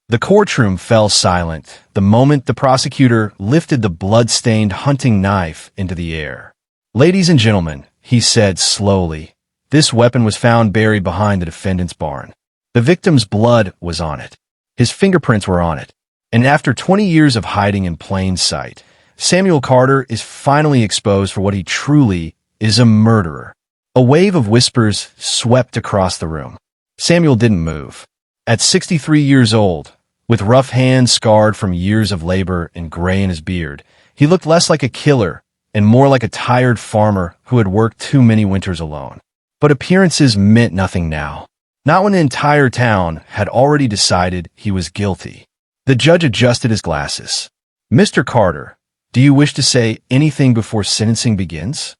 The courtroom fell silent the moment the prosecutor lifted the blood-stained hunting knife into the air. "Ladies and gentlemen," he said slowly, "this weapon was found buried behind the defendant's barn. The victim's blood was on it. His fingerprints were on it. And after 20 years of hiding in plain sight, Samuel Carter is finally exposed for what he truly is: a murderer." A wave of whispers swept across the room. Samuel didn't move. At 63 years old, with rough hands scarred from years of labor and gray in his beard, he looked less like a killer and more like a tired farmer who had worked too many winters alone. But appearances meant nothing now. Not when the entire town had already decided he was guilty. The judge adjusted his glasses. "Mr. Carter, do you wish to say anything before sentencing begins?"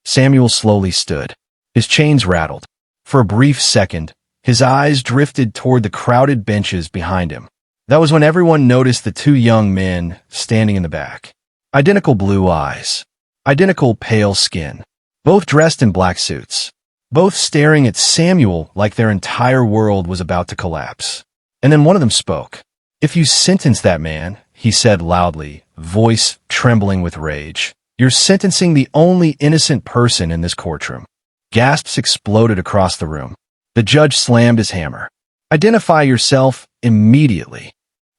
Samuel slowly stood. His chains rattled. For a brief second, his eyes drifted toward the crowded benches behind him. That was when everyone noticed the two young men standing in the back. Identical blue eyes. Identical pale skin. Both dressed in black suits. Both staring at Samuel like their entire world was about to collapse. And then one of them spoke. "If you sentence that man," he said loudly, voice trembling with rage, "you're sentencing the only innocent person in this courtroom." Gasps exploded across the room. The judge slammed his hammer. "Identify yourself immediately."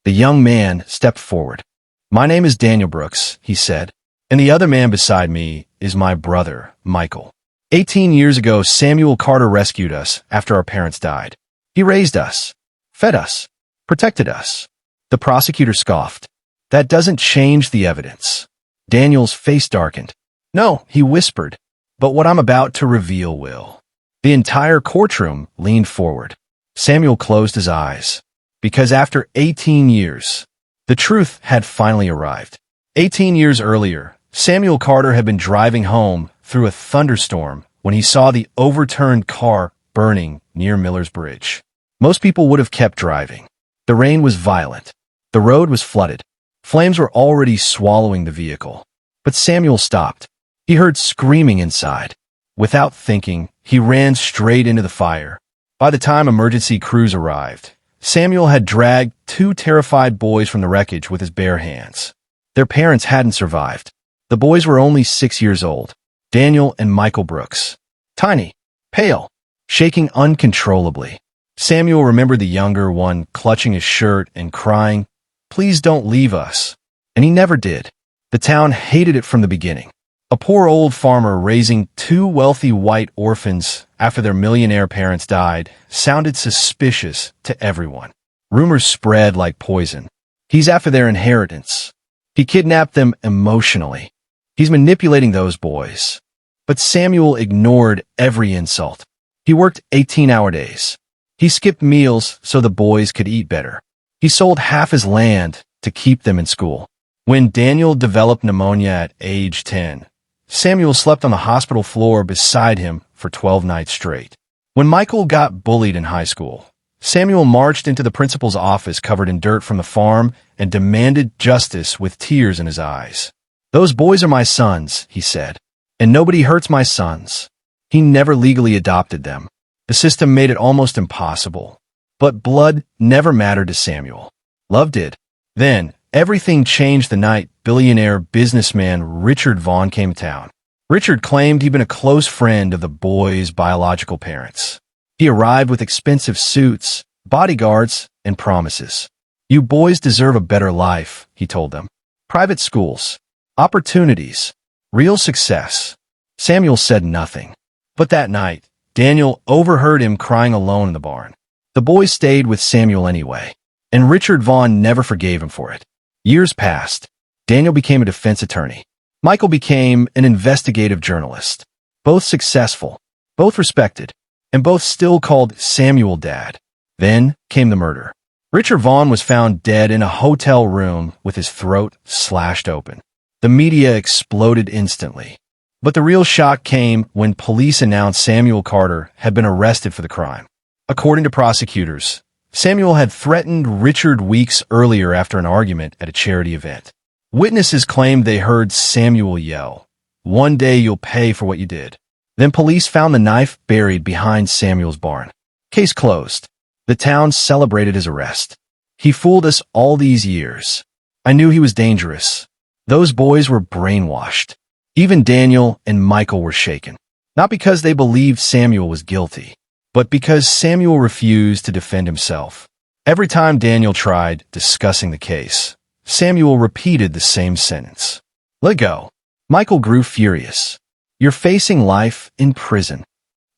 The young man stepped forward. "My name is Daniel Brooks," he said, "and the other man beside me is my brother, Michael. 18 years ago, Samuel Carter rescued us after our parents died. He raised us, fed us, protected us." The prosecutor scoffed. "That doesn't change the evidence." Daniel's face darkened. "No," he whispered, "but what I'm about to reveal will." The entire courtroom leaned forward. Samuel closed his eyes. Because after 18 years, the truth had finally arrived. 18 years earlier, Samuel Carter had been driving home through a thunderstorm when he saw the overturned car burning near Miller's Bridge. Most people would have kept driving. The rain was violent. The road was flooded. Flames were already swallowing the vehicle. But Samuel stopped. He heard screaming inside. Without thinking, he ran straight into the fire. By the time emergency crews arrived, Samuel had dragged two terrified boys from the wreckage with his bare hands. Their parents hadn't survived. The boys were only 6 years old. Daniel and Michael Brooks. Tiny, pale, shaking uncontrollably. Samuel remembered the younger one clutching his shirt and crying, "Please don't leave us." And he never did. The town hated it from the beginning. A poor old farmer raising two wealthy white orphans after their millionaire parents died sounded suspicious to everyone. Rumors spread like poison. He's after their inheritance. He kidnapped them emotionally. He's manipulating those boys. But Samuel ignored every insult. He worked 18-hour days. He skipped meals so the boys could eat better. He sold half his land to keep them in school. When Daniel developed pneumonia at age 10, Samuel slept on the hospital floor beside him for 12 nights straight. When Michael got bullied in high school, Samuel marched into the principal's office covered in dirt from the farm and demanded justice with tears in his eyes. "Those boys are my sons," he said, "and nobody hurts my sons." He never legally adopted them. The system made it almost impossible. But blood never mattered to Samuel. Love did. Then, everything changed the night billionaire businessman Richard Vaughn came to town. Richard claimed he'd been a close friend of the boys' biological parents. He arrived with expensive suits, bodyguards, and promises. "You boys deserve a better life," he told them. "Private schools, opportunities, real success." Samuel said nothing. But that night, Daniel overheard him crying alone in the barn. The boys stayed with Samuel anyway, and Richard Vaughn never forgave him for it. Years passed. Daniel became a defense attorney. Michael became an investigative journalist. Both successful, both respected, and both still called Samuel Dad. Then came the murder. Richard Vaughn was found dead in a hotel room with his throat slashed open. The media exploded instantly. But the real shock came when police announced Samuel Carter had been arrested for the crime. According to prosecutors, Samuel had threatened Richard weeks earlier after an argument at a charity event. Witnesses claimed they heard Samuel yell, "One day you'll pay for what you did." Then police found the knife buried behind Samuel's barn. Case closed. The town celebrated his arrest. He fooled us all these years. I knew he was dangerous. Those boys were brainwashed. Even Daniel and Michael were shaken. Not because they believed Samuel was guilty, but because Samuel refused to defend himself. Every time Daniel tried discussing the case, Samuel repeated the same sentence. Let go. Michael grew furious. You're facing life in prison.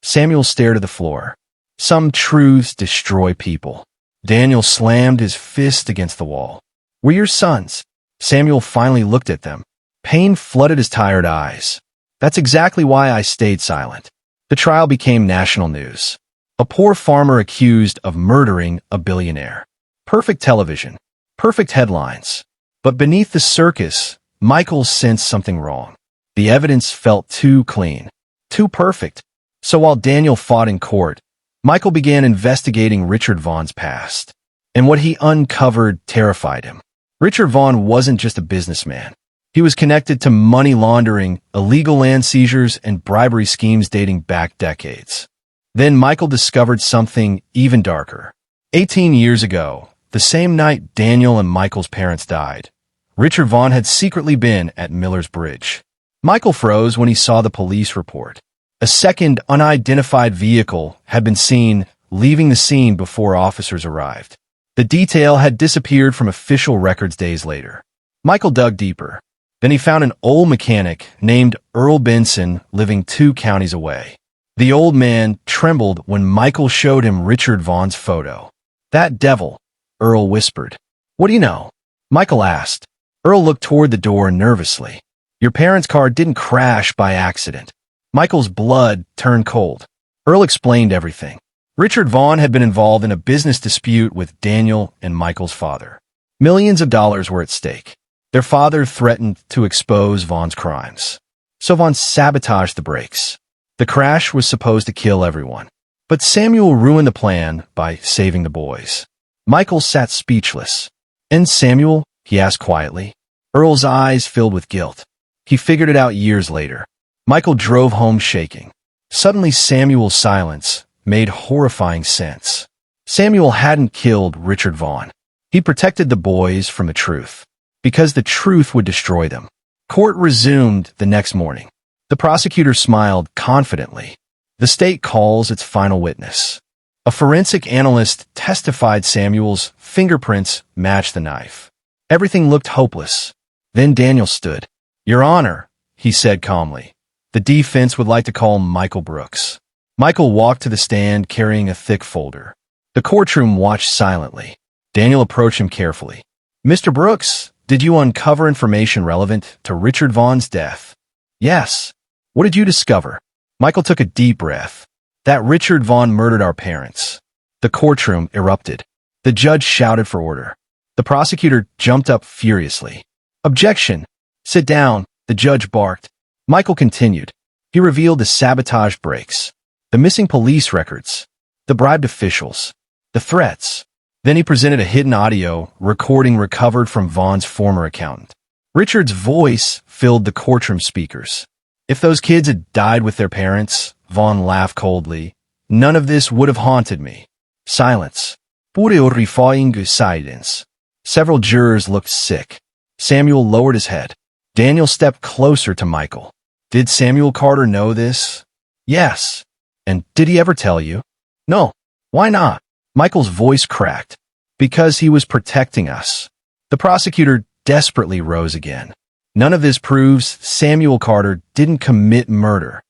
Samuel stared at the floor. Some truths destroy people. Daniel slammed his fist against the wall. We're your sons. Samuel finally looked at them. Pain flooded his tired eyes. That's exactly why I stayed silent. The trial became national news. A poor farmer accused of murdering a billionaire. Perfect television. Perfect headlines. But beneath the circus, Michael sensed something wrong. The evidence felt too clean. Too perfect. So while Daniel fought in court, Michael began investigating Richard Vaughn's past. And what he uncovered terrified him. Richard Vaughn wasn't just a businessman. He was connected to money laundering, illegal land seizures, and bribery schemes dating back decades. Then Michael discovered something even darker. 18 years ago, the same night Daniel and Michael's parents died, Richard Vaughn had secretly been at Miller's Bridge. Michael froze when he saw the police report. A second unidentified vehicle had been seen leaving the scene before officers arrived. The detail had disappeared from official records days later. Michael dug deeper. Then he found an old mechanic named Earl Benson living 2 counties away. The old man trembled when Michael showed him Richard Vaughn's photo. That devil, Earl whispered. What do you know? Michael asked. Earl looked toward the door nervously. Your parents' car didn't crash by accident. Michael's blood turned cold. Earl explained everything. Richard Vaughn had been involved in a business dispute with Daniel and Michael's father. Millions of dollars were at stake. Their father threatened to expose Vaughn's crimes. So Vaughn sabotaged the brakes. The crash was supposed to kill everyone. But Samuel ruined the plan by saving the boys. Michael sat speechless. And Samuel? He asked quietly. Earl's eyes filled with guilt. He figured it out years later. Michael drove home shaking. Suddenly Samuel's silence made horrifying sense. Samuel hadn't killed Richard Vaughn. He protected the boys from the truth. Because the truth would destroy them. Court resumed the next morning. The prosecutor smiled confidently. The state calls its final witness. A forensic analyst testified Samuel's fingerprints matched the knife. Everything looked hopeless. Then Daniel stood. Your Honor, he said calmly. The defense would like to call Michael Brooks. Michael walked to the stand carrying a thick folder. The courtroom watched silently. Daniel approached him carefully. Mr. Brooks, did you uncover information relevant to Richard Vaughn's death? Yes. What did you discover? Michael took a deep breath. That Richard Vaughn murdered our parents. The courtroom erupted. The judge shouted for order. The prosecutor jumped up furiously. Objection. Sit down, the judge barked. Michael continued. He revealed the sabotage brakes, the missing police records, the bribed officials, the threats. Then he presented a hidden audio recording recovered from Vaughn's former accountant. Richard's voice filled the courtroom speakers. If those kids had died with their parents, Vaughn laughed coldly, none of this would have haunted me. Silence. Pure horrifying silence. Several jurors looked sick. Samuel lowered his head. Daniel stepped closer to Michael. Did Samuel Carter know this? Yes. And did he ever tell you? No. Why not? Michael's voice cracked. Because he was protecting us. The prosecutor desperately rose again. None of this proves Samuel Carter didn't commit murder.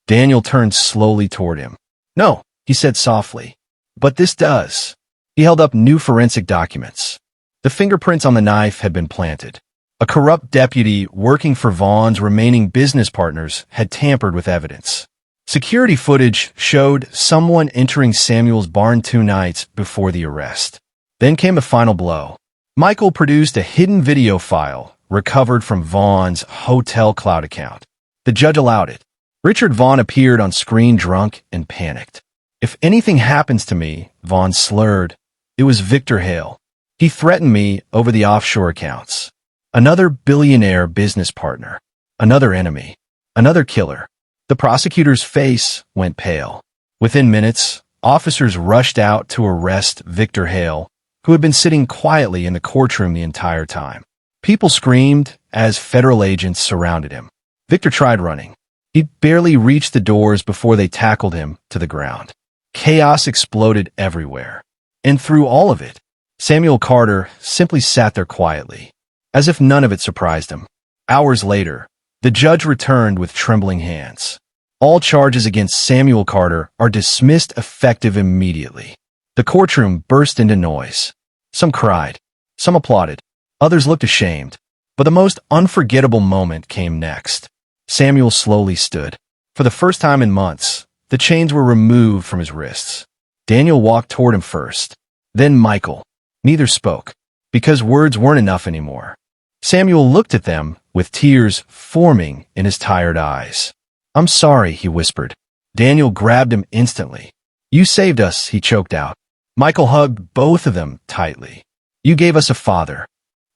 Daniel turned slowly toward him. No, he said softly. But this does. He held up new forensic documents. The fingerprints on the knife had been planted. A corrupt deputy working for Vaughn's remaining business partners had tampered with evidence. Security footage showed someone entering Samuel's barn 2 nights before the arrest. Then came the final blow. Michael produced a hidden video file recovered from Vaughn's hotel cloud account. The judge allowed it. Richard Vaughn appeared on screen drunk and panicked. If anything happens to me, Vaughn slurred, it was Victor Hale. He threatened me over the offshore accounts. Another billionaire business partner. Another enemy. Another killer. The prosecutor's face went pale. Within minutes, officers rushed out to arrest Victor Hale, who had been sitting quietly in the courtroom the entire time. People screamed as federal agents surrounded him. Victor tried running. He barely reached the doors before they tackled him to the ground. Chaos exploded everywhere. And through all of it, Samuel Carter simply sat there quietly, as if none of it surprised him. Hours later, the judge returned with trembling hands. All charges against Samuel Carter are dismissed effective immediately. The courtroom burst into noise. Some cried. Some applauded. Others looked ashamed. But the most unforgettable moment came next. Samuel slowly stood. For the first time in months, the chains were removed from his wrists. Daniel walked toward him first. Then Michael. Neither spoke, because words weren't enough anymore. Samuel looked at them, with tears forming in his tired eyes. "I'm sorry," he whispered. Daniel grabbed him instantly. "You saved us," he choked out. Michael hugged both of them tightly. "You gave us a father."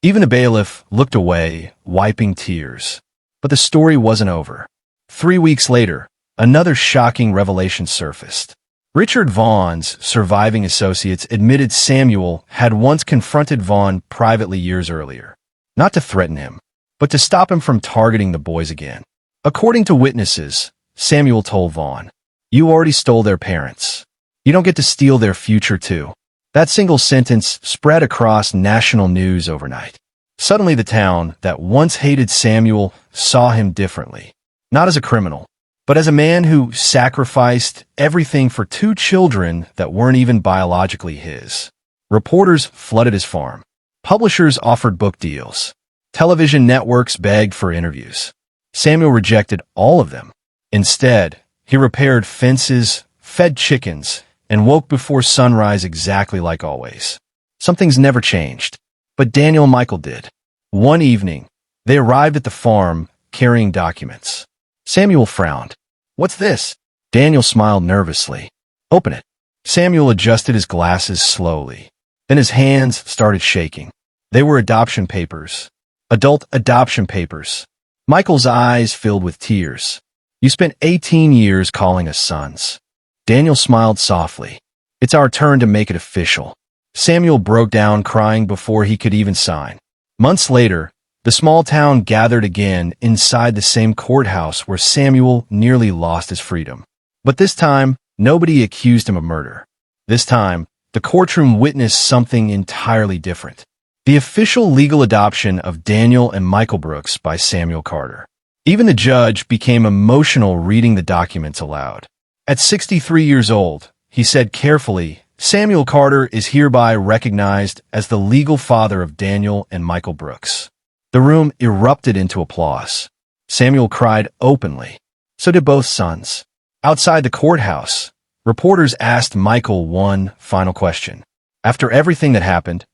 Even the bailiff looked away, wiping tears. But the story wasn't over. 3 weeks later, another shocking revelation surfaced. Richard Vaughn's surviving associates admitted Samuel had once confronted Vaughn privately years earlier, not to threaten him, but to stop him from targeting the boys again. According to witnesses, Samuel told Vaughn, "You already stole their parents. You don't get to steal their future too." That single sentence spread across national news overnight. Suddenly the town that once hated Samuel saw him differently, not as a criminal, but as a man who sacrificed everything for 2 children that weren't even biologically his. Reporters flooded his farm. Publishers offered book deals. Television networks begged for interviews. Samuel rejected all of them. Instead, he repaired fences, fed chickens, and woke before sunrise exactly like always. Some things never changed, but Daniel and Michael did. One evening, they arrived at the farm carrying documents. Samuel frowned. "What's this?" Daniel smiled nervously. "Open it." Samuel adjusted his glasses slowly. Then his hands started shaking. They were adoption papers. Adult adoption papers. Michael's eyes filled with tears. "You spent 18 years calling us sons." Daniel smiled softly. "It's our turn to make it official." Samuel broke down crying before he could even sign. Months later, the small town gathered again inside the same courthouse where Samuel nearly lost his freedom. But this time, nobody accused him of murder. This time, the courtroom witnessed something entirely different. The official legal adoption of Daniel and Michael Brooks by Samuel Carter. Even the judge became emotional reading the documents aloud. At 63 years old, he said carefully, "Samuel Carter is hereby recognized as the legal father of Daniel and Michael Brooks." The room erupted into applause. Samuel cried openly. So did both sons. Outside the courthouse, reporters asked Michael one final question. "After everything that happened,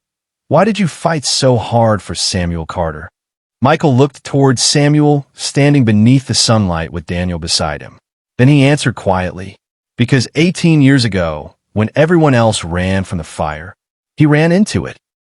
why did you fight so hard for Samuel Carter?" Michael looked toward Samuel, standing beneath the sunlight with Daniel beside him. Then he answered quietly, "Because 18 years ago, when everyone else ran from the fire, he ran into it."